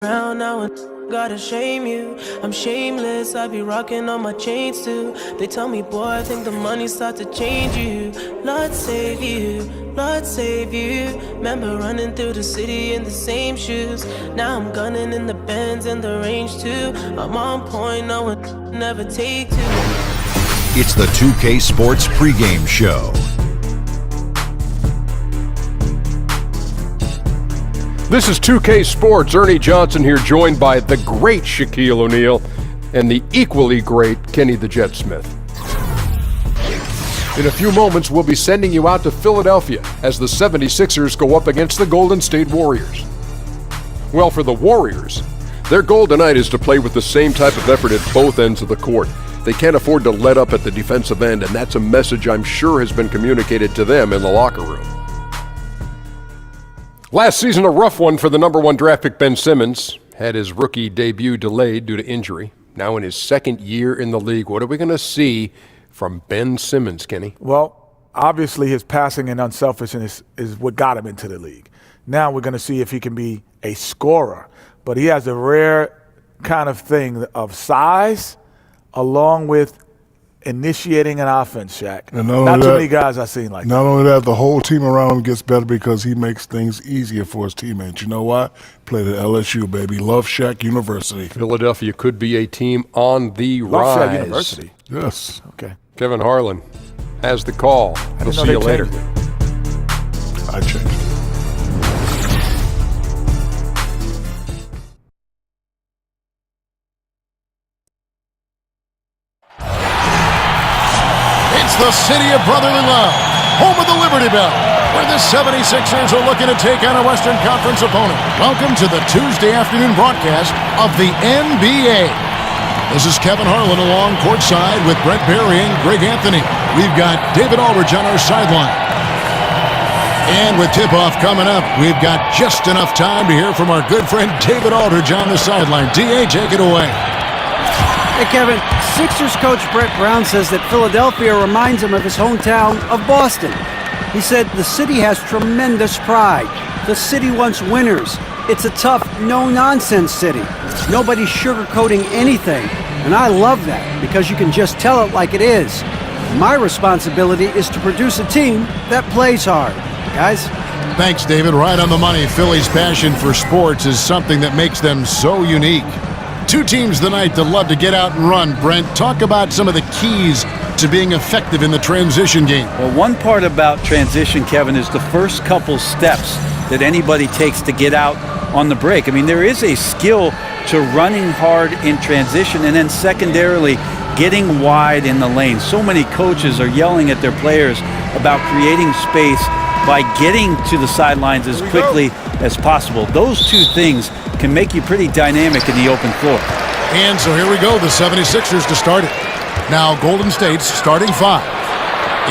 Around now and gotta shame you. I'm shameless, I be rocking on my chains too. They tell me, boy, I think the money's start to change you. Lord save you, Lord save you. Remember running through the city in the same shoes. Now I'm gunning in the Benz and the range too. I'm on point, no one never take two. It's the 2K Sports pregame show. This is 2K Sports. Ernie Johnson here, joined by the great Shaquille O'Neal and the equally great Kenny the Jet Smith. In a few moments, we'll be sending you out to Philadelphia as the 76ers go up against the Golden State Warriors. Well, for the Warriors, their goal tonight is to play with the same type of effort at both ends of the court. They can't afford to let up at the defensive end, and that's a message I'm sure has been communicated to them in the locker room. Last season, a rough one for the number one draft pick Ben Simmons. Had his rookie debut delayed due to injury. Now in his second year in the league, what are we going to see from Ben Simmons, Kenny? Well, obviously his passing and unselfishness is what got him into the league. Now we're going to see if he can be a scorer. But he has a rare kind of thing of size along with initiating an offense, Shaq. And not too many guys I've seen like that. Not only that, the whole team around him gets better because he makes things easier for his teammates. You know why? Played at LSU, baby. Love Shaq University. Philadelphia could be a team on the rise. Love Shaq University. Yes. Okay. Kevin Harlan has the call. We'll see you later. I changed it. The city of brotherly love, home of the Liberty Bell, where the 76ers are looking to take on a Western Conference opponent. Welcome to the Tuesday afternoon broadcast of the NBA. This is Kevin Harlan along courtside with Brent Barry and Greg Anthony. We've got David Aldridge on our sideline. And with tip-off coming up, we've got just enough time to hear from our good friend David Aldridge on the sideline. D.A., take it away. Hey, Kevin, Sixers coach Brett Brown says that Philadelphia reminds him of his hometown of Boston. He said the city has tremendous pride. The city wants winners. It's a tough, no-nonsense city. Nobody's sugarcoating anything, and I love that because you can just tell it like it is. My responsibility is to produce a team that plays hard. Guys? Thanks, David. Right on the money. Philly's passion for sports is something that makes them so unique. Two teams tonight that love to get out and run. Brent, talk about some of the keys to being effective in the transition game. Well, one part about transition, Kevin, is the first couple steps that anybody takes to get out on the break. I mean, there is a skill to running hard in transition and then secondarily getting wide in the lane. So many coaches are yelling at their players about creating space by getting to the sidelines as quickly as possible. Those two things can make you pretty dynamic in the open floor. And so here we go, the 76ers to start it. Now Golden State's starting five.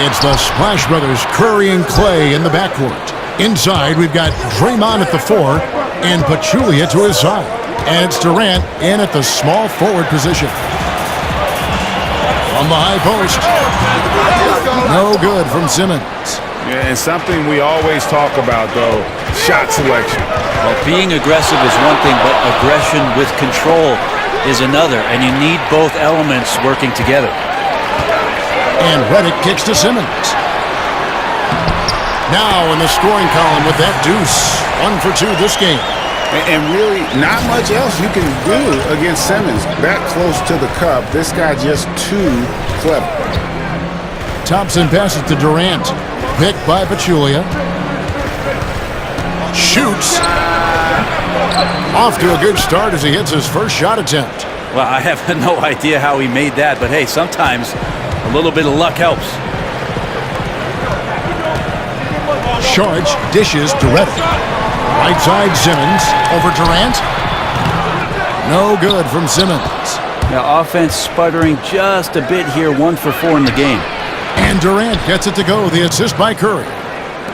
It's the Splash Brothers, Curry and Clay in the backcourt. Inside, we've got Draymond at the 4 and Pachulia to his side. And it's Durant in at the small forward position. From the high post. No good from Simmons. Yeah, and something we always talk about, though, shot selection. Well, being aggressive is one thing, but aggression with control is another, and you need both elements working together. And Redick kicks to Simmons. Now in the scoring column with that deuce. 1 for 2 this game. And really, not much else you can do against Simmons. That close to the cup, this guy just too clever. Thompson passes to Durant. Picked by Pachulia. Shoots. Off to a good start as he hits his first shot attempt. Well, I have no idea how he made that, but hey, sometimes a little bit of luck helps. Charge dishes to Redick. Right side Simmons over Durant. No good from Simmons. Now offense sputtering just a bit here, 1 for 4 in the game. And Durant gets it to go, the assist by Curry.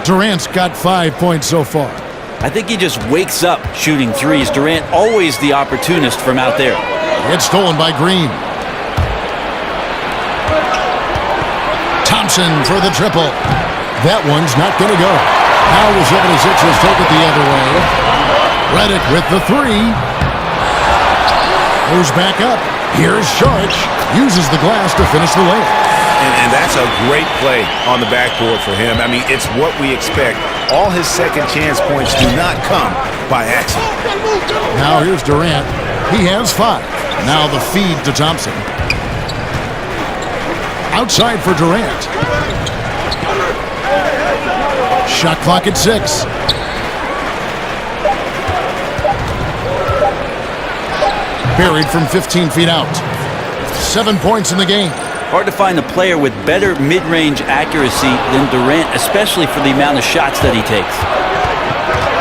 Durant's got 5 points so far. I think he just wakes up shooting threes. Durant always the opportunist from out there. It's stolen by Green. Thompson for the triple. That one's not going to go. Now the 76ers take it the other way. Redick with the 3. Goes back up. Here's Sharch. Uses the glass to finish the layup. And that's a great play on the backboard for him. I mean, it's what we expect. All his second chance points do not come by accident. Now here's Durant. He has 5. Now the feed to Thompson. Outside for Durant. Shot clock at 6. Buried from 15 feet out. 7 points in the game. Hard to find a player with better mid-range accuracy than Durant, especially for the amount of shots that he takes.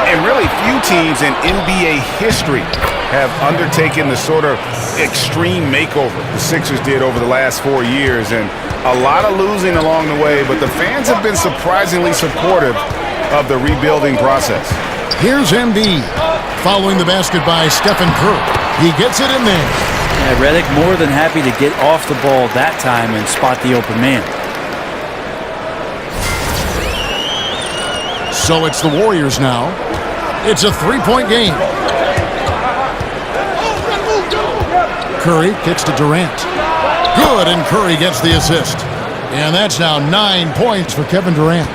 And really few teams in NBA history have undertaken the sort of extreme makeover the Sixers did over the last 4 years. And a lot of losing along the way, but the fans have been surprisingly supportive of the rebuilding process. Here's Embiid. Following the basket by Stephen Curry. He gets it in there. Yeah, Redick more than happy to get off the ball that time and spot the open man. So it's the Warriors now. It's a 3-point game. Curry kicks to Durant. Good, and Curry gets the assist. And that's now 9 points for Kevin Durant.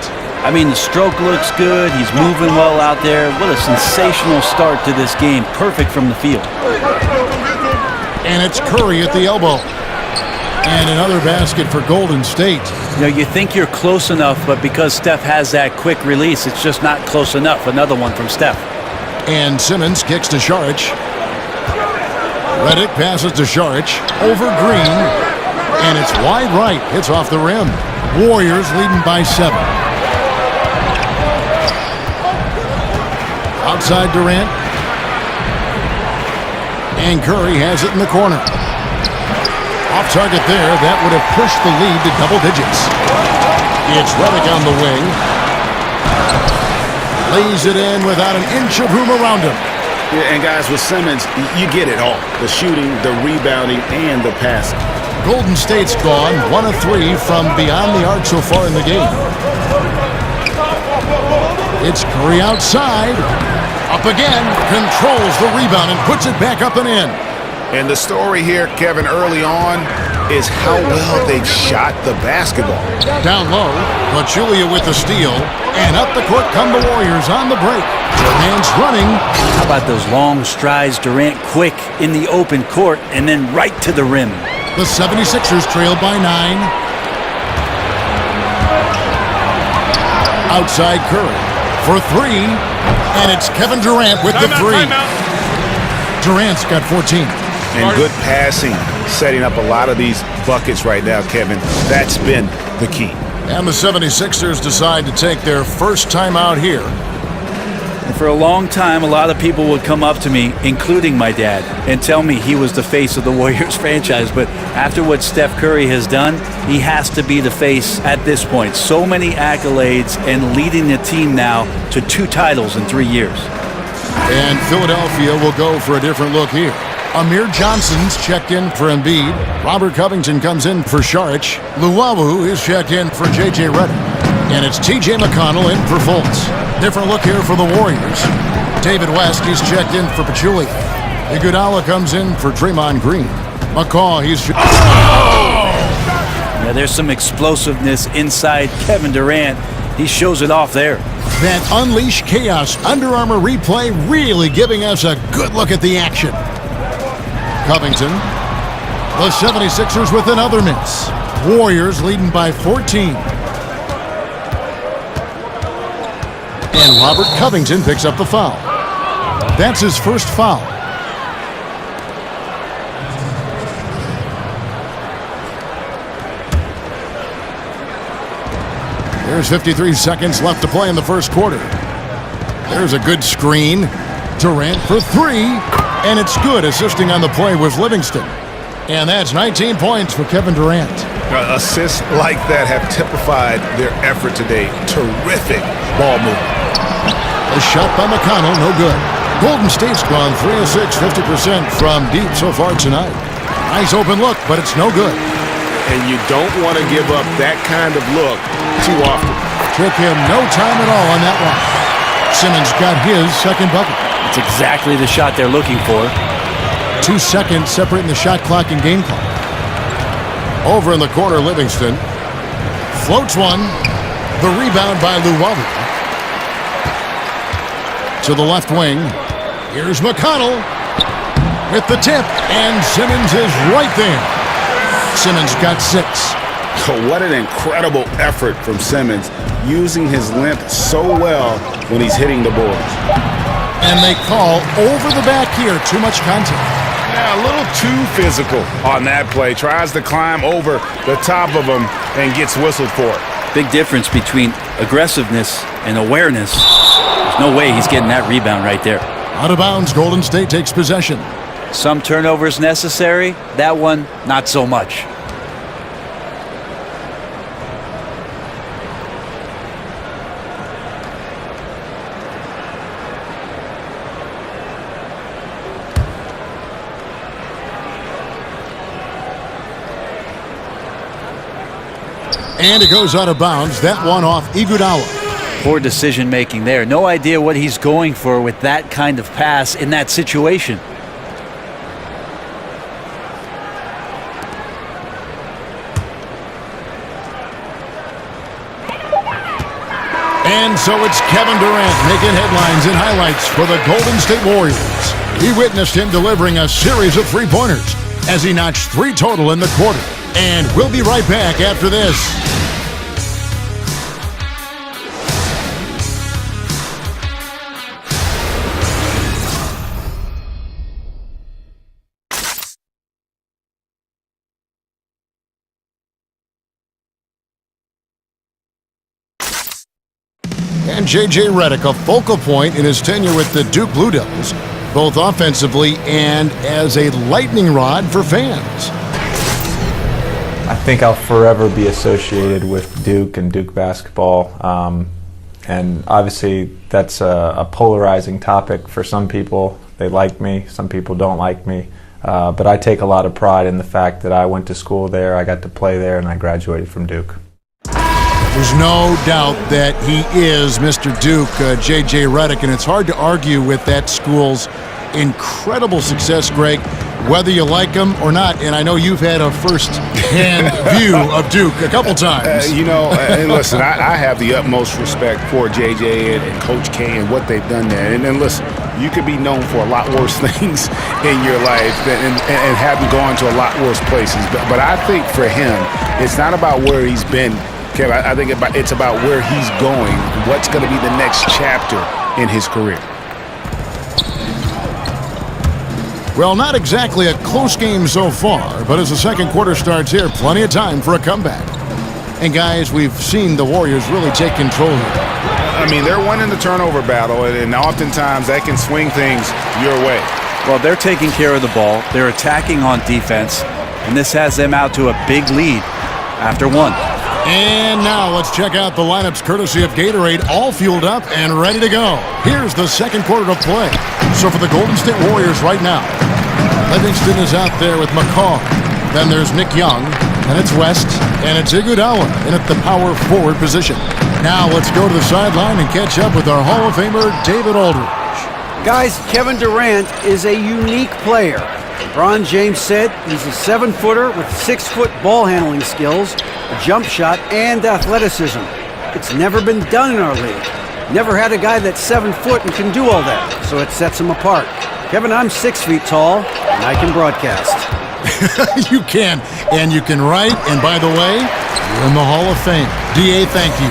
I mean, the stroke looks good. He's moving well out there. What a sensational start to this game. Perfect from the field. And it's Curry at the elbow. And another basket for Golden State. You know, you think you're close enough, but because Steph has that quick release, it's just not close enough. Another one from Steph. And Simmons kicks to Sharch. Redick passes to Sharch. Over Green. And it's wide right. Hits off the rim. Warriors leading by 7. Outside Durant. And Curry has it in the corner. Off target there. That would have pushed the lead to double digits. It's Redick on the wing. Lays it in without an inch of room around him. Yeah, and guys, with Simmons, you get it all. The shooting, the rebounding, and the passing. Golden State's gone 1 of 3 from beyond the arc so far in the game. It's Curry outside. Up again. Controls the rebound and puts it back up and in. And the story here, Kevin, early on is how well they've shot the basketball. Down low, Pachulia with the steal. And up the court come the Warriors on the break. Durant's running. How about those long strides? Durant quick in the open court and then right to the rim. The 76ers trail by 9. Outside Curry for 3. And it's Kevin Durant with the 3. Durant's got 14. And good passing, setting up a lot of these buckets right now, Kevin. That's been the key. And the 76ers decide to take their first time out here. And for a long time, a lot of people would come up to me, including my dad, and tell me he was the face of the Warriors franchise. But after what Steph Curry has done, he has to be the face at this point. So many accolades and leading the team now to 2 titles in 3 years. And Philadelphia will go for a different look here. Amir Johnson's checked in for Embiid. Robert Covington comes in for Sharch. Luwawu is checked in for J.J. Redick. And it's T.J. McConnell in for Fultz. Different look here for the Warriors. David West, he's checked in for Pachulia. Iguodala comes in for Draymond Green. McCaw, he's... Yeah, there's some explosiveness inside Kevin Durant. He shows it off there. That Unleash Chaos Under Armour replay really giving us a good look at the action. Covington. The 76ers with another miss. Warriors leading by 14. And Robert Covington picks up the foul. That's his first foul. There's 53 seconds left to play in the first quarter. There's a good screen. Durant for 3. And it's good. Assisting on the play was Livingston. And that's 19 points for Kevin Durant. Assists like that have typified their effort today. Terrific ball movement. A shot by McConnell, no good. Golden State's gone 3 of 6, 50% from deep so far tonight. Nice open look, but it's no good. And you don't want to give up that kind of look too often. Took him no time at all on that one. Simmons got his second bucket. It's exactly the shot they're looking for. 2 seconds separating the shot clock and game clock. Over in the corner, Livingston floats one. The rebound by Luwawu. To the left wing. Here's McConnell with the tip, and Simmons is right there. Simmons got 6. What an incredible effort from Simmons, using his length so well when he's hitting the boards. And they call over the back here. Too much contact. Yeah, a little too physical on that play. Tries to climb over the top of him and gets whistled for it. Big difference between aggressiveness and awareness. There's no way he's getting that rebound right there. Out of bounds, Golden State takes possession. Some turnovers necessary. That one, not so much. And it goes out of bounds. That one off Iguodala. Poor decision making there. No idea what he's going for with that kind of pass in that situation. And so it's Kevin Durant making headlines and highlights for the Golden State Warriors. He witnessed him delivering a series of three-pointers as he notched 3 total in the quarter. And we'll be right back after this. And J.J. Redick, a focal point in his tenure with the Duke Blue Devils, both offensively and as a lightning rod for fans. I think I'll forever be associated with Duke and Duke basketball. And obviously that's a polarizing topic for some people. They like me, some people don't like me. But I take a lot of pride in the fact that I went to school there, I got to play there, and I graduated from Duke. There's no doubt that he is Mr. Duke, J.J. Redick, and it's hard to argue with that school's incredible success, Greg, whether you like him or not. And I know you've had a first-hand view of Duke a couple times. And listen, I have the utmost respect for J.J. and Coach K and what they've done there. And listen, you could be known for a lot worse things in your life and having gone to a lot worse places. But I think for him, it's not about where he's been. Kevin, I think it's about where he's going, what's going to be the next chapter in his career. Well, not exactly a close game so far, but as the second quarter starts here, plenty of time for a comeback. And guys, we've seen the Warriors really take control here. I mean, they're winning the turnover battle, and oftentimes that can swing things your way. Well, they're taking care of the ball. They're attacking on defense, and this has them out to a big lead after 1. And now let's check out the lineups courtesy of Gatorade, all fueled up and ready to go. Here's the second quarter to play. So for the Golden State Warriors right now, Livingston is out there with McCaw. Then there's Nick Young, and it's West, and it's Iguodala in at the power forward position. Now let's go to the sideline and catch up with our Hall of Famer, David Aldridge. Guys, Kevin Durant is a unique player. LeBron James said he's a 7-footer with 6-foot ball handling skills, a jump shot, and athleticism. It's never been done in our league. Never had a guy that's 7 foot and can do all that, so it sets him apart. Kevin, I'm 6 feet tall, and I can broadcast. You can, and you can write, and by the way, you're in the Hall of Fame. D.A., thank you.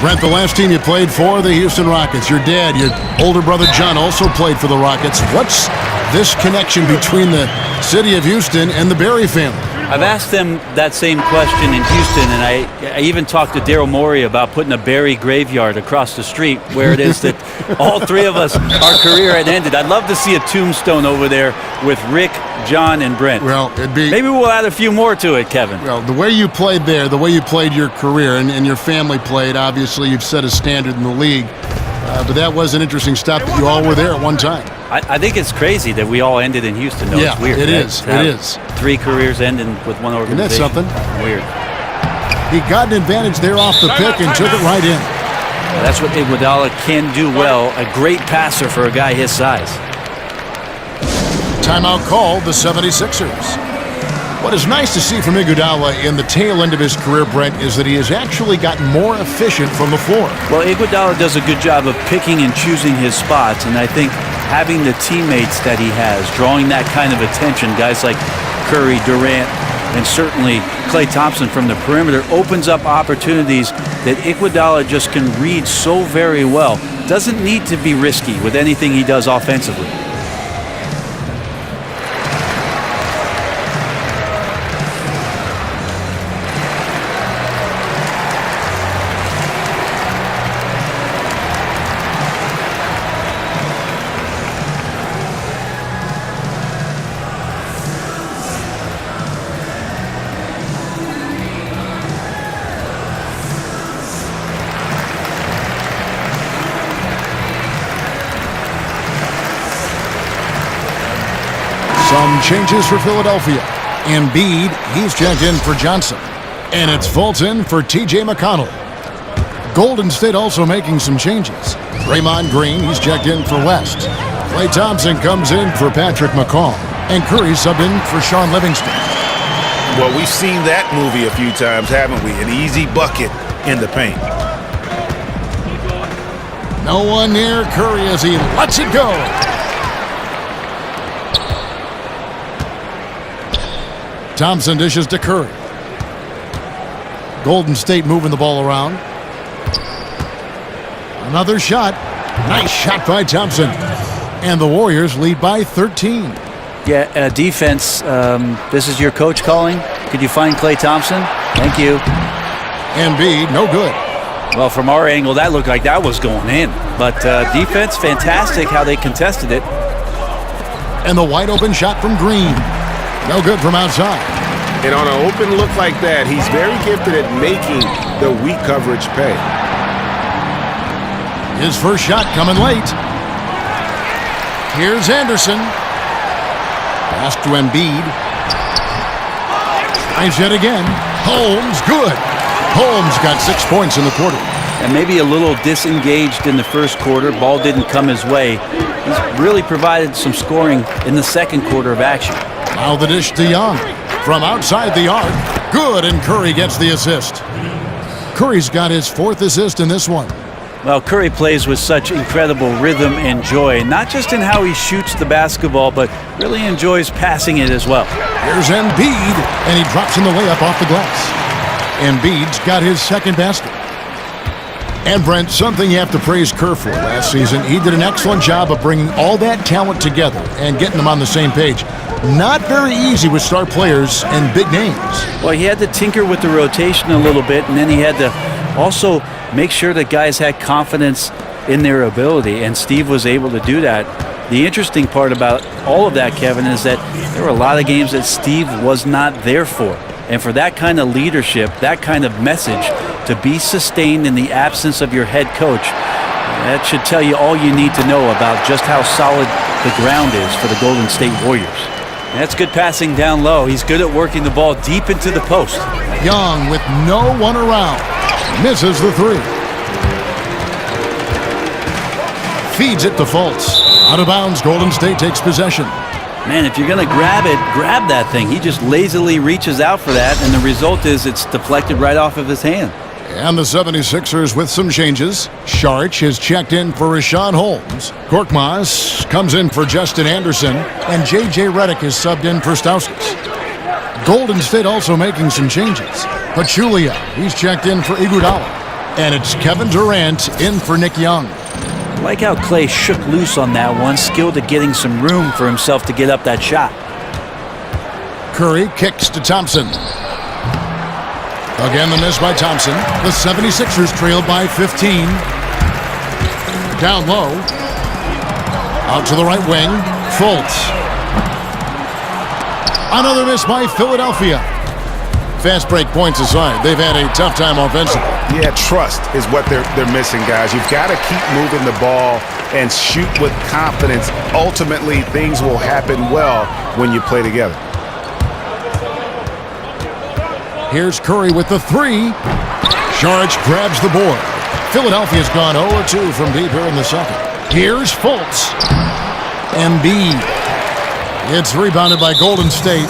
Brent, the last team you played for, the Houston Rockets. Your dad, your older brother John, also played for the Rockets. What's this connection between the city of Houston and the Barry family? I've asked them that same question in Houston, and I even talked to Daryl Morey about putting a Barry graveyard across the street where it is that all 3 of us, our career had ended. I'd love to see a tombstone over there with Rick, John, and Brent. Well, it'd be... Maybe we'll add a few more to it, Kevin. Well, the way you played there, the way you played your career, and your family played, obviously you've set a standard in the league. But that was an interesting stop that you all were there at one time. I think it's crazy that we all ended in Houston, though. Yeah, it's weird. It is. 3 careers ending with one organization. Isn't that something? Weird. He got an advantage there off the pick and took it right in. Well, that's what Iguodala can do well. A great passer for a guy his size. timeout called the 76ers. What is nice to see from Iguodala in the tail end of his career, Brent, is that he has actually gotten more efficient from the floor. Well, Iguodala does a good job of picking and choosing his spots, and I think having the teammates that he has, drawing that kind of attention, guys like Curry, Durant, and certainly Klay Thompson from the perimeter, opens up opportunities that Iguodala just can read so very well. Doesn't need to be risky with anything he does offensively. Some changes for Philadelphia. Embiid, he's checked in for Johnson. And it's Fulton for T.J. McConnell. Golden State also making some changes. Draymond Green, he's checked in for West. Klay Thompson comes in for Patrick McCaw. And Curry subbed in for Sean Livingston. Well, we've seen that movie a few times, haven't we? An easy bucket in the paint. No one near Curry as he lets it go. Thompson dishes to Curry. Golden State moving the ball around. Another shot. Nice shot by Thompson. And the Warriors lead by 13. Yeah, defense, this is your coach calling. Could you find Klay Thompson? Thank you. Embiid, no good. Well, from our angle, that looked like that was going in. But defense, fantastic how they contested it. And the wide open shot from Green. No good from outside. And on an open look like that, he's very gifted at making the weak coverage pay. His first shot coming late. Here's Anderson. Pass to Embiid. Tries yet again. Holmes, good. Holmes got 6 points in the quarter. And maybe a little disengaged in the first quarter. Ball didn't come his way. He's really provided some scoring in the second quarter of action. Now the dish to Young. From outside the arc. Good, and Curry gets the assist. Curry's got his 4th assist in this one. Well, Curry plays with such incredible rhythm and joy, not just in how he shoots the basketball, but really enjoys passing it as well. Here's Embiid, and he drops in the layup off the glass. Embiid's got his 2nd basket. And Brent, something you have to praise Kerr for last season. He did an excellent job of bringing all that talent together and getting them on the same page. Not very easy with star players and big names. Well, he had to tinker with the rotation a little bit, and then he had to also make sure that guys had confidence in their ability, and Steve was able to do that. The interesting part about all of that, Kevin, is that there were a lot of games that Steve was not there for. And for that kind of leadership, that kind of message, to be sustained in the absence of your head coach, that should tell you all you need to know about just how solid the ground is for the Golden State Warriors. That's good passing down low. He's good at working the ball deep into the post. Young with no one around. Misses the 3. Feeds it to Fultz. Out of bounds, Golden State takes possession. Man, if you're going to grab it, grab that thing. He just lazily reaches out for that, and the result is it's deflected right off of his hand. And the 76ers with some changes. Sharch has checked in for Rashawn Holmes. Korkmaz comes in for Justin Anderson. And J.J. Redick is subbed in for Stauskas. Golden State also making some changes. Pachulia, he's checked in for Iguodala. And it's Kevin Durant in for Nick Young. I like how Klay shook loose on that one, skilled at getting some room for himself to get up that shot. Curry kicks to Thompson. Again, the miss by Thompson. The 76ers trailed by 15. Down low. Out to the right wing. Fultz. Another miss by Philadelphia. Fast break points aside, they've had a tough time offensively. Yeah, trust is what they're missing, guys. You've got to keep moving the ball and shoot with confidence. Ultimately, things will happen well when you play together. Here's Curry with the 3. Sharch grabs the board. Philadelphia's gone 0-2 from deep here in the second. Here's Fultz. Embiid It's rebounded by Golden State.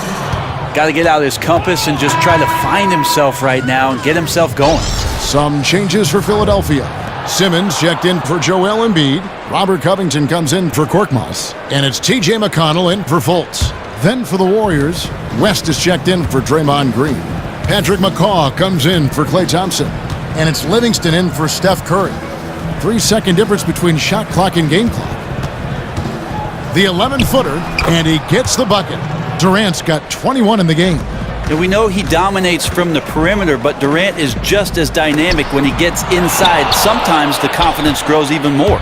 Got to get out of his compass and just try to find himself right now and get himself going. Some changes for Philadelphia. Simmons checked in for Joel Embiid. Robert Covington comes in for Korkmaz. And it's T.J. McConnell in for Fultz. Then for the Warriors, West is checked in for Draymond Green. Patrick McCaw comes in for Klay Thompson. And it's Livingston in for Steph Curry. 3-second difference between shot clock and game clock. The 11-footer, and he gets the bucket. Durant's got 21 in the game. And we know he dominates from the perimeter, but Durant is just as dynamic when he gets inside. Sometimes the confidence grows even more.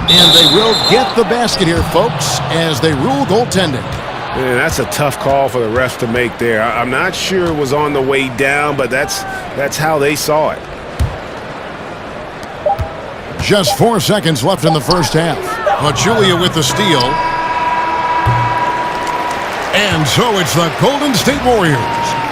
And they will get the basket here, folks, as they rule goaltending. Man, that's a tough call for the refs to make there. I'm not sure it was on the way down, but that's how they saw it. Just 4 seconds left in the first half. Pachulia with the steal. And so it's the Golden State Warriors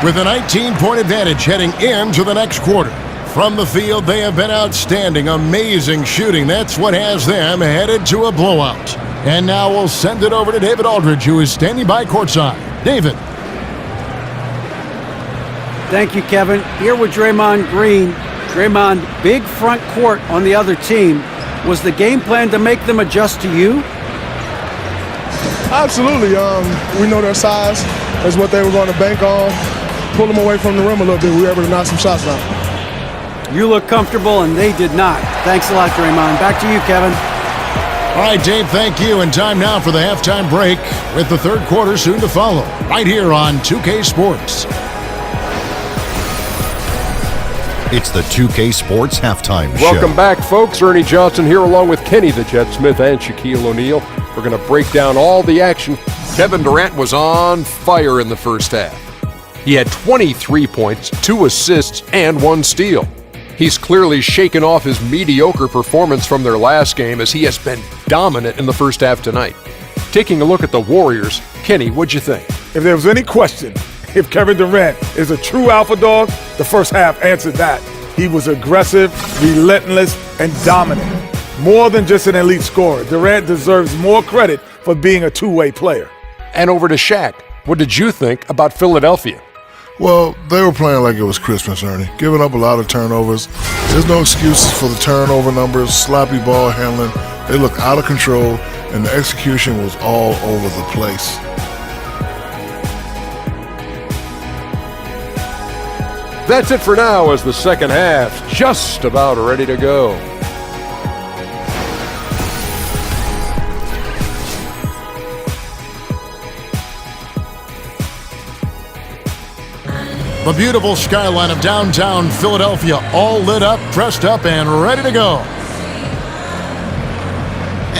with a 19-point advantage heading into the next quarter. From the field, they have been outstanding, amazing shooting. That's what has them headed to a blowout. And now we'll send it over to David Aldridge, who is standing by courtside. David. Thank you, Kevin. Here with Draymond Green. Draymond, big front court on the other team. Was the game plan to make them adjust to you? Absolutely. We know their size is what they were going to bank on. Pull them away from the rim a little bit. We were able to knock some shots down. You look comfortable, and they did not. Thanks a lot, Draymond. Back to you, Kevin. All right, Dave, thank you. And time now for the halftime break with the third quarter soon to follow. Right here on 2K Sports. It's the 2K Sports Halftime Show. Welcome back, folks. Ernie Johnson here along with Kenny the Jet Smith and Shaquille O'Neal. We're going to break down all the action. Kevin Durant was on fire in the first half. He had 23 points, 2 assists, and 1 steal. He's clearly shaken off his mediocre performance from their last game as he has been dominant in the first half tonight. Taking a look at the Warriors, Kenny, what'd you think? If there was any question if Kevin Durant is a true alpha dog, the first half answered that. He was aggressive, relentless, and dominant. More than just an elite scorer, Durant deserves more credit for being a two-way player. And over to Shaq. What did you think about Philadelphia? Well, they were playing like it was Christmas, Ernie, giving up a lot of turnovers. There's no excuses for the turnover numbers, sloppy ball handling. They looked out of control, and the execution was all over the place. That's it for now as the second half's just about ready to go. The beautiful skyline of downtown Philadelphia, all lit up, pressed up, and ready to go.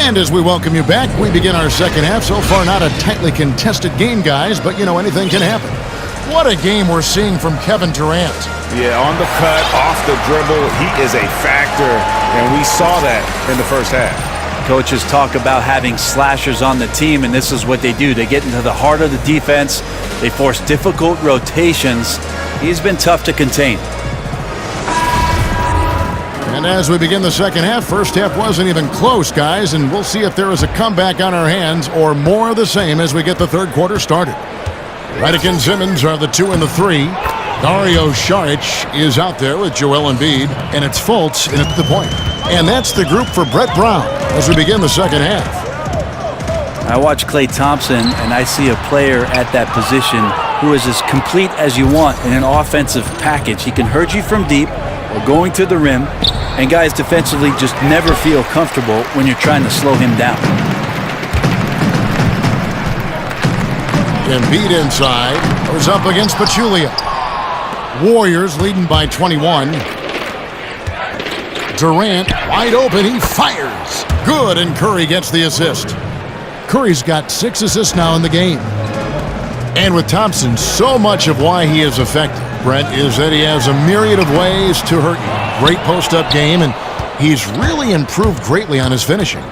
And as we welcome you back, we begin our second half. So far, not a tightly contested game, guys, but you know, anything can happen. What a game we're seeing from Kevin Durant. Yeah, on the cut, off the dribble, he is a factor, and we saw that in the first half. Coaches talk about having slashers on the team, and this is what they do. They get into the heart of the defense. They force difficult rotations. He's been tough to contain. And as we begin the second half, first half wasn't even close, guys, and we'll see if there is a comeback on our hands or more of the same as we get the third quarter started. Redick and Simmons are the 2 and the 3. Dario Saric is out there with Joel Embiid, and it's Fultz in at the point. And that's the group for Brett Brown as we begin the second half. I watch Klay Thompson, and I see a player at that position who is as complete as you want in an offensive package. He can hurt you from deep or going to the rim, and guys defensively just never feel comfortable when you're trying to slow him down. Embiid inside, goes up against Pachulia. Warriors leading by 21. Durant wide open, he fires. Good, and Curry gets the assist. Curry's got 6 assists now in the game. And with Thompson, so much of why he is effective, Brent, is that he has a myriad of ways to hurt you. Great post-up game, and he's really improved greatly on his finishing.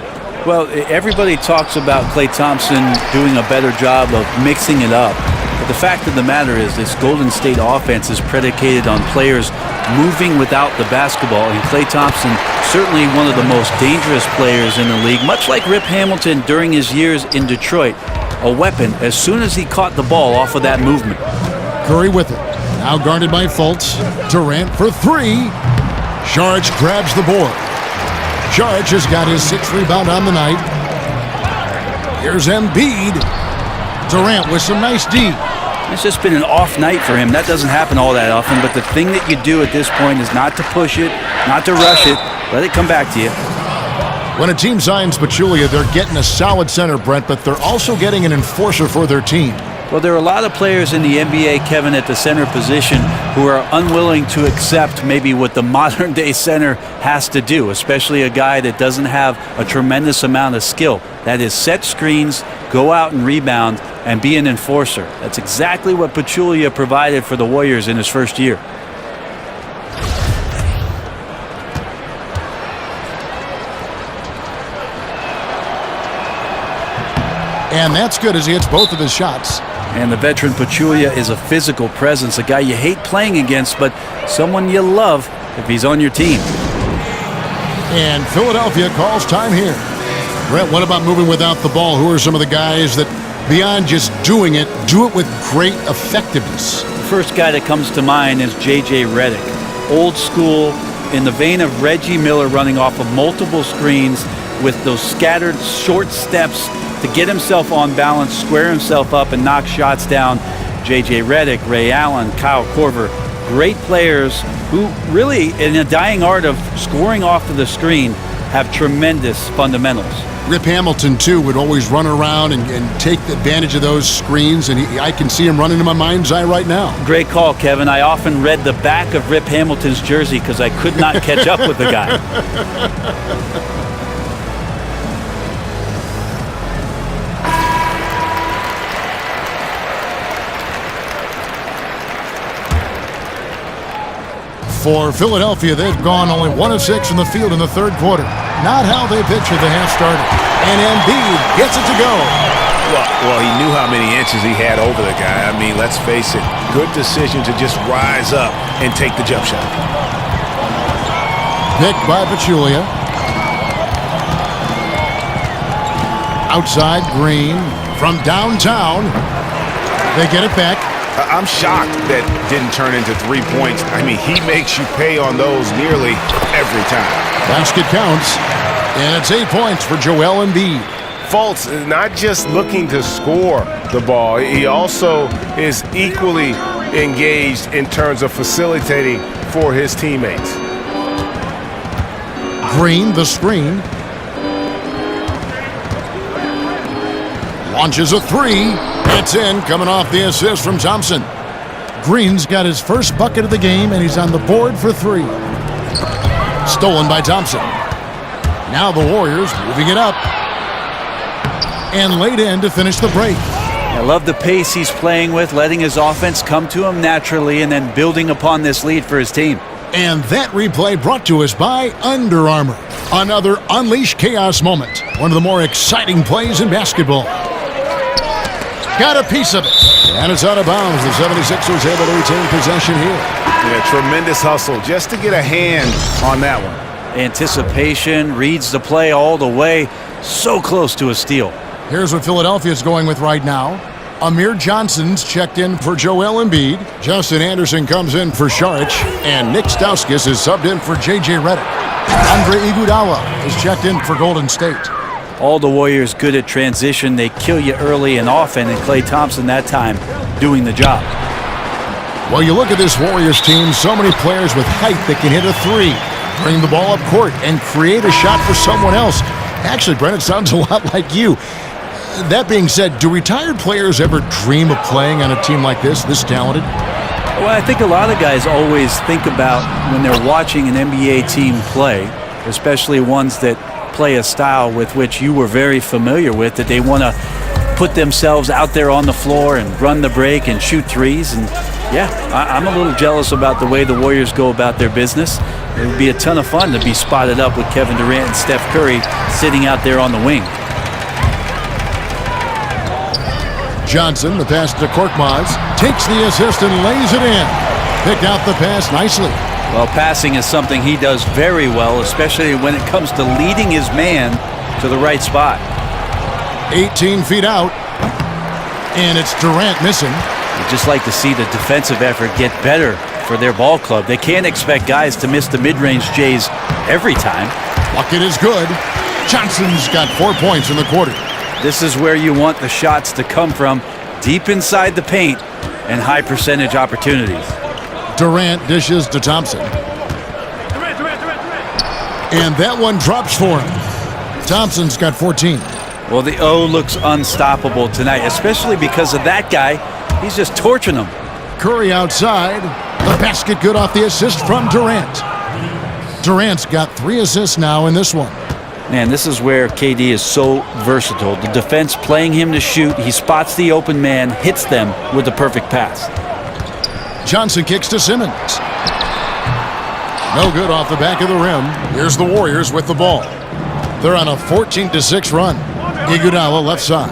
Well, everybody talks about Klay Thompson doing a better job of mixing it up. But the fact of the matter is this Golden State offense is predicated on players moving without the basketball, and Klay Thompson, certainly one of the most dangerous players in the league, much like Rip Hamilton during his years in Detroit. A weapon as soon as he caught the ball off of that movement. Curry with it. Now guarded by Fultz. Durant for three. Saric grabs the board. Saric has got his 6th rebound on the night. Here's Embiid. Durant with some nice D. It's just been an off night for him. That doesn't happen all that often, but the thing that you do at this point is not to push it, not to rush it. Let it come back to you. When a team signs Pachulia, they're getting a solid center, Brent, but they're also getting an enforcer for their team. Well, there are a lot of players in the NBA, Kevin, at the center position who are unwilling to accept maybe what the modern-day center has to do, especially a guy that doesn't have a tremendous amount of skill. That is set screens, go out and rebound, and be an enforcer. That's exactly what Pachulia provided for the Warriors in his first year. And that's good as he hits both of his shots. And the veteran Pachulia is a physical presence, a guy you hate playing against, but someone you love if he's on your team. And Philadelphia calls time here. Brett, what about moving without the ball? Who are some of the guys that, beyond just doing it, do it with great effectiveness? The first guy that comes to mind is J.J. Redick. Old school, in the vein of Reggie Miller, running off of multiple screens with those scattered short steps to get himself on balance, square himself up, and knock shots down. J.J. Redick, Ray Allen, Kyle Korver, great players who really, in a dying art of scoring off of the screen, have tremendous fundamentals. Rip Hamilton, too, would always run around and take advantage of those screens, and I can see him running in my mind's eye right now. Great call, Kevin. I often read the back of Rip Hamilton's jersey because I could not catch up with the guy. For Philadelphia, they've gone only 1 of 6 in the field in the third quarter. Not how they pictured the half started. And Embiid gets it to go. Well, he knew how many inches he had over the guy. I mean, let's face it, good decision to just rise up and take the jump shot. Picked by Pachulia. Outside, Green. From downtown, they get it back. I'm shocked that didn't turn into 3 points. I mean, he makes you pay on those nearly every time. Basket counts, and it's 8 points for Joel Embiid. Fultz is not just looking to score the ball. He also is equally engaged in terms of facilitating for his teammates. Green, the screen. Launches a three. It's in, coming off the assist from Thompson. Green's got his first bucket of the game, and he's on the board for 3. Stolen by Thompson. Now the Warriors moving it up. And laid in to finish the break. I love the pace he's playing with, letting his offense come to him naturally and then building upon this lead for his team. And that replay brought to us by Under Armour. Another Unleash Chaos moment. One of the more exciting plays in basketball. Got a piece of it. And it's out of bounds. The 76ers able to retain possession here. Yeah, tremendous hustle just to get a hand on that one. Anticipation, reads the play all the way. So close to a steal. Here's what Philadelphia's going with right now. Amir Johnson's checked in for Joel Embiid. Justin Anderson comes in for Saric. And Nick Stauskas is subbed in for J.J. Redick. Andre Iguodala is checked in for Golden State. All the Warriors good at transition. They kill you early and often, and Klay Thompson that time doing the job. Well, you look at this Warriors team, so many players with height that can hit a 3, bring the ball up court, and create a shot for someone else. Actually, Brent, it sounds a lot like you. That being said, do retired players ever dream of playing on a team like this talented? Well, I think a lot of guys always think about when they're watching an NBA team play, especially ones that play a style with which you were very familiar with, that they want to put themselves out there on the floor and run the break and shoot threes. And yeah, I'm a little jealous about the way the Warriors go about their business. It would be a ton of fun to be spotted up with Kevin Durant and Steph Curry sitting out there on the wing. Johnson, the pass to Korkmaz, takes the assist and lays it in. Picked out the pass nicely. Well, passing is something he does very well, especially when it comes to leading his man to the right spot. 18 feet out, and it's Durant missing. You'd just like to see the defensive effort get better for their ball club. They can't expect guys to miss the mid-range Jays every time. Bucket is good. Johnson's got 4 points in the quarter. This is where you want the shots to come from, deep inside the paint and high percentage opportunities. Durant dishes to Thompson. And that one drops for him. Thompson's got 14. Well, the O looks unstoppable tonight, especially because of that guy. He's just torching them. Curry outside. The basket good off the assist from Durant. Durant's got 3 assists now in this one. Man, this is where KD is so versatile. The defense playing him to shoot. He spots the open man, hits them with the perfect pass. Johnson kicks to Simmons. No good off the back of the rim. Here's the Warriors with the ball. They're on a 14-6 run. Iguodala left side.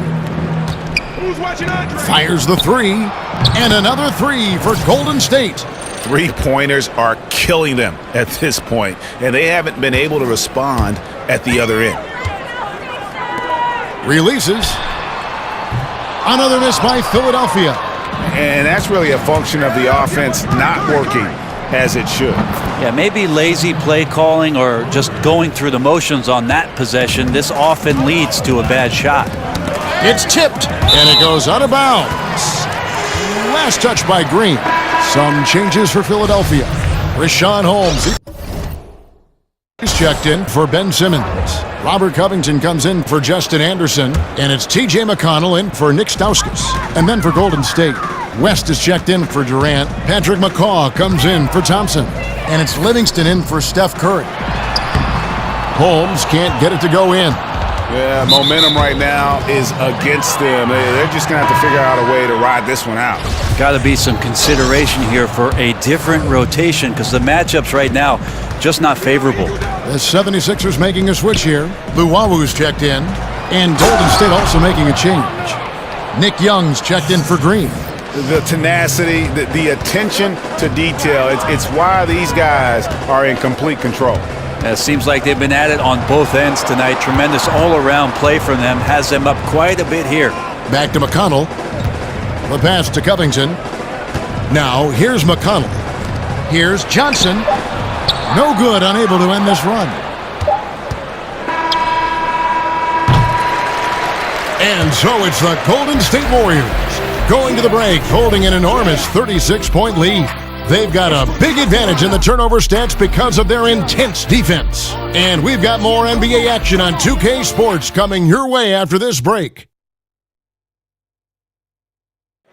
Fires the 3. And another 3 for Golden State. Three-pointers are killing them at this point, and they haven't been able to respond at the other end. Releases. Another miss by Philadelphia. And that's really a function of the offense not working as it should. Yeah, maybe lazy play calling or just going through the motions on that possession. This often leads to a bad shot. It's tipped, and it goes out of bounds. Last touch by Green. Some changes for Philadelphia. Richaun Holmes is checked in for Ben Simmons. Robert Covington comes in for Justin Anderson. And it's T.J. McConnell in for Nick Stauskas. And then for Golden State, West is checked in for Durant. Patrick McCaw comes in for Thompson. And it's Livingston in for Steph Curry. Holmes can't get it to go in. Yeah, momentum right now is against them. They're just going to have to figure out a way to ride this one out. Got to be some consideration here for a different rotation because the matchups right now just not favorable. The 76ers making a switch here. Luwawu's checked in. And Golden State also making a change. Nick Young's checked in for Green. The tenacity, the attention to detail, it's why these guys are in complete control. It seems like they've been at it on both ends tonight. Tremendous all-around play from them. Has them up quite a bit here. Back to McConnell. The pass to Covington. Now, here's McConnell. Here's Johnson. No good, unable to end this run. And so it's the Golden State Warriors going to the break, holding an enormous 36-point lead. They've got a big advantage in the turnover stats because of their intense defense. And we've got more NBA action on 2K Sports coming your way after this break.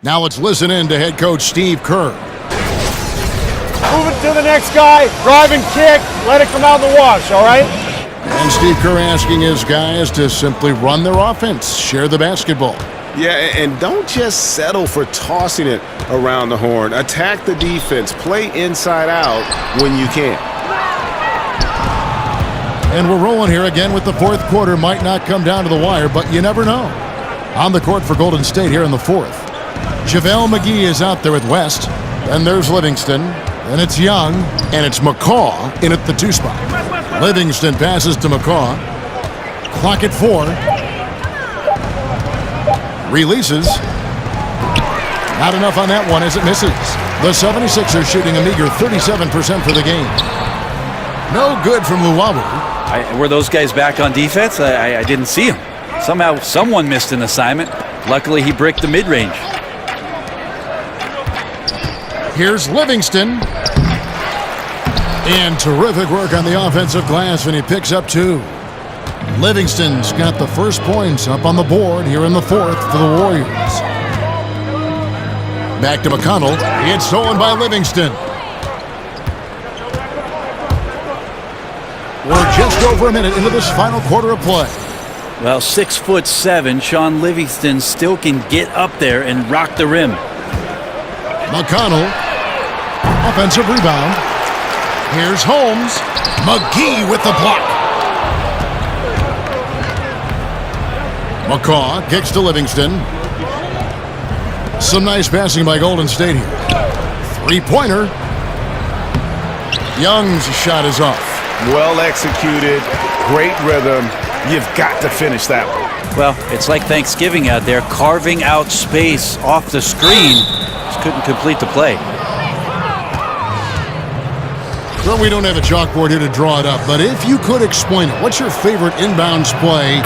Now let's listen in to head coach Steve Kerr. Move it to the next guy, drive and kick, let it come out in the wash, all right? And Steve Kerr asking his guys to simply run their offense, share the basketball. Yeah, and don't just settle for tossing it around the horn. Attack the defense. Play inside out when you can. And we're rolling here again with the fourth quarter. Might not come down to the wire, but you never know. On the court for Golden State here in the fourth. JaVale McGee is out there with West. Then there's Livingston. Then it's Young. And it's McCaw in at the 2 spot. Livingston passes to McCaw. Clock at 4. Releases. Not enough on that one as it misses. The 76ers shooting a meager 37% for the game. No good from Luwawu. Were those guys back on defense? I didn't see them. Somehow someone missed an assignment. Luckily he bricked the mid-range. Here's Livingston. And terrific work on the offensive glass, and he picks up 2. Livingston's got the first points up on the board here in the fourth for the Warriors. Back to McConnell. It's stolen by Livingston. We're just over a minute into this final quarter of play. Well, 6'7", Sean Livingston still can get up there and rock the rim. McConnell. Offensive rebound. Here's Holmes. McGee with the block. McCaw kicks to Livingston. Some nice passing by Golden State here. Three-pointer. Young's shot is off. Well executed, great rhythm. You've got to finish that one. Well, it's like Thanksgiving out there, carving out space off the screen. Just couldn't complete the play. Well, we don't have a chalkboard here to draw it up, but if you could explain it, what's your favorite inbounds play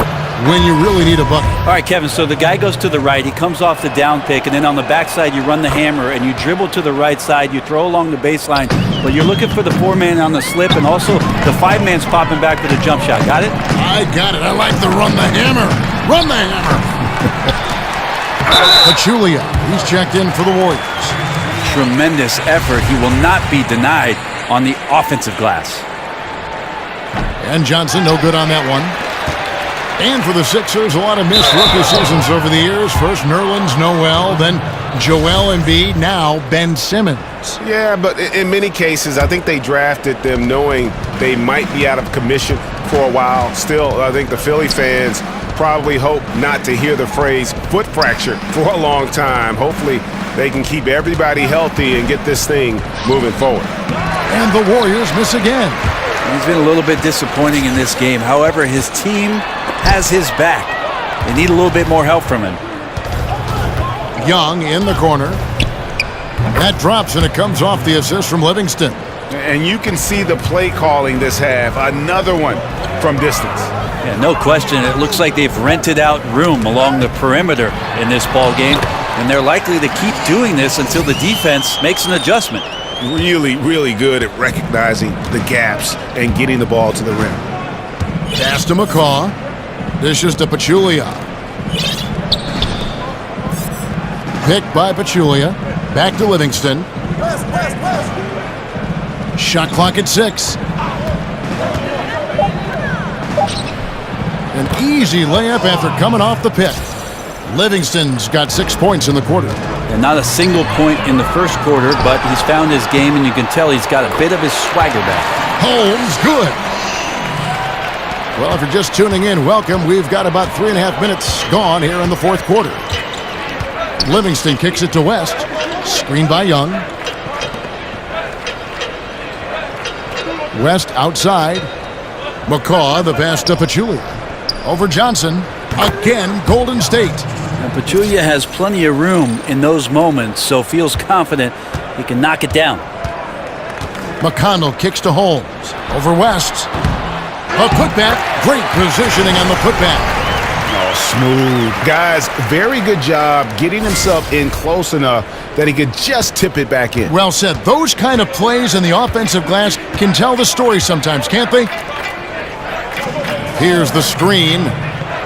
when you really need a bucket? All right, Kevin, so the guy goes to the right, he comes off the down pick, and then on the backside you run the hammer and you dribble to the right side, you throw along the baseline, but you're looking for the four-man on the slip, and also the five-man's popping back with a jump shot. Got it? I got it. I like the run the hammer. Run the hammer. Pachulia, he's checked in for the Warriors. Tremendous effort. He will not be denied on the offensive glass. And Johnson, no good on that one. And for the Sixers, a lot of missed rookie seasons over the years. First Nerlens Noel, then Joel Embiid, now Ben Simmons. Yeah, but in many cases, I think they drafted them knowing they might be out of commission for a while. Still, I think the Philly fans probably hope not to hear the phrase foot fracture for a long time. Hopefully, they can keep everybody healthy and get this thing moving forward. And the Warriors miss again. He's been a little bit disappointing in this game. However, his team has his back. They need a little bit more help from him. Young in the corner. That drops, and it comes off the assist from Livingston. And you can see the play calling this half. Another one from distance. Yeah, no question. It looks like they've rented out room along the perimeter in this ball game, and they're likely to keep doing this until the defense makes an adjustment. Really, really good at recognizing the gaps and getting the ball to the rim. Pass to McCaw. Dishes to Pachulia. Picked by Pachulia. Back to Livingston. Shot clock at 6. An easy layup after coming off the pick. Livingston's got 6 points in the quarter. And not a single point in the first quarter, but he's found his game, and you can tell he's got a bit of his swagger back. Holmes, good. Well, if you're just tuning in, welcome. We've got about 3.5 minutes gone here in the fourth quarter. Livingston kicks it to West. Screened by Young. West outside. McCaw, the pass to Pachulia. Over Johnson. Again, Golden State. And Pachulia has plenty of room in those moments, so feels confident he can knock it down. McConnell kicks to Holmes. Over West. A putback. Great positioning on the putback. Oh, smooth. Guys, very good job getting himself in close enough that he could just tip it back in. Well said. Those kind of plays in the offensive glass can tell the story sometimes, can't they? Here's the screen.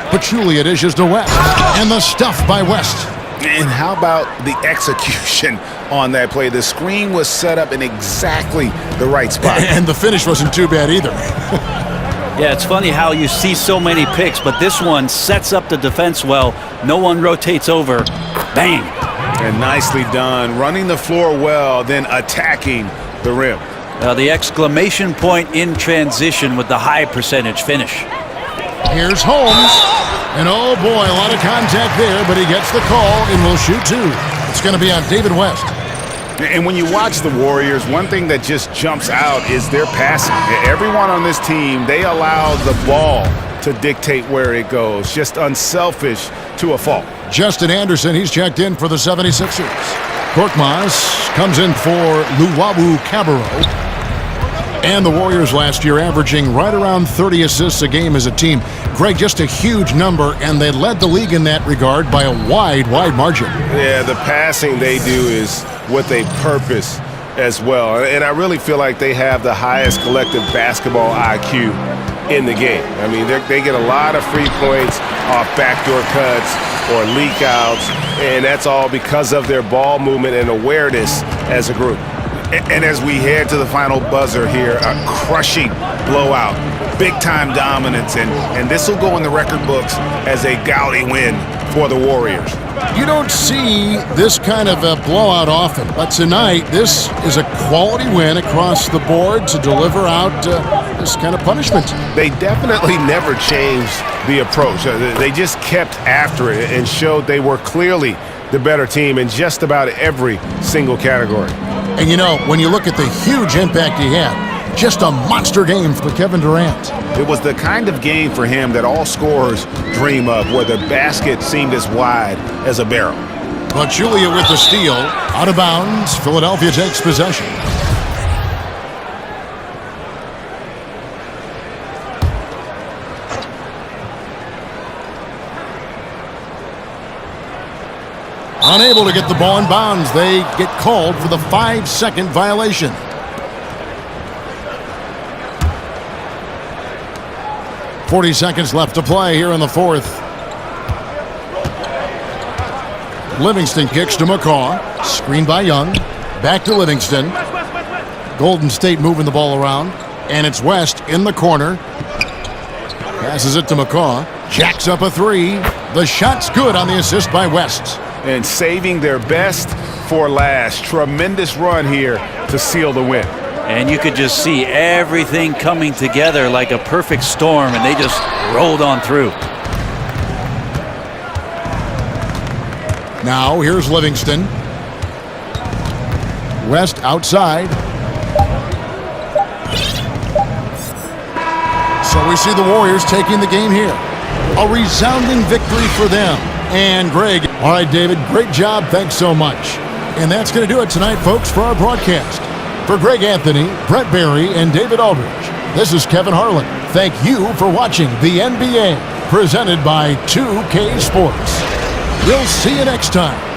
Pachulia dishes to West. And the stuff by West. And how about the execution on that play? The screen was set up in exactly the right spot. And the finish wasn't too bad either. Yeah, it's funny how you see so many picks, but this one sets up the defense well. No one rotates over. Bang. And nicely done. Running the floor well, then attacking the rim. The exclamation point in transition with the high percentage finish. Here's Holmes. And oh boy, a lot of contact there, but he gets the call and will shoot 2. It's going to be on David West. And when you watch the Warriors, one thing that just jumps out is their passing. Everyone on this team, they allow the ball to dictate where it goes. Just unselfish to a fault. Justin Anderson, he's checked in for the 76ers. Korkmaz comes in for Luwawu Cabarro. And the Warriors last year averaging right around 30 assists a game as a team. Greg, just a huge number, and they led the league in that regard by a wide margin. Yeah, the passing they do is what they purpose as well. And I really feel like they have the highest collective basketball IQ in the game. I mean, they get a lot of free points off backdoor cuts or leak outs, and that's all because of their ball movement and awareness as a group. And as we head to the final buzzer here, a crushing blowout, big-time dominance, and this will go in the record books as a gaudy win for the Warriors. You don't see this kind of a blowout often, but tonight this is a quality win across the board to deliver out this kind of punishment. They definitely never changed the approach. They just kept after it and showed they were clearly the better team in just about every single category. And you know, when you look at the huge impact he had, just a monster game for Kevin Durant. It was the kind of game for him that all scorers dream of, where the basket seemed as wide as a barrel. But Julia with the steal, out of bounds, Philadelphia takes possession. Unable to get the ball in bounds, they get called for the 5-second violation. "40 seconds left to play here in the fourth. Livingston kicks to McCaw. Screened by Young. Back to Livingston. Golden State moving the ball around. And it's West in the corner. Passes it to McCaw. Jacks up a three. The shot's good on the assist by West. And saving their best for last. Tremendous run here to seal the win. And you could just see everything coming together like a perfect storm, and they just rolled on through. Now here's Livingston. West outside. So we see the Warriors taking the game here. A resounding victory for them. And Greg. All right, David, great job. Thanks so much. And that's going to do it tonight, folks, for our broadcast. For Greg Anthony, Brett Barry, and David Aldridge, this is Kevin Harlan. Thank you for watching the NBA, presented by 2K Sports. We'll see you next time.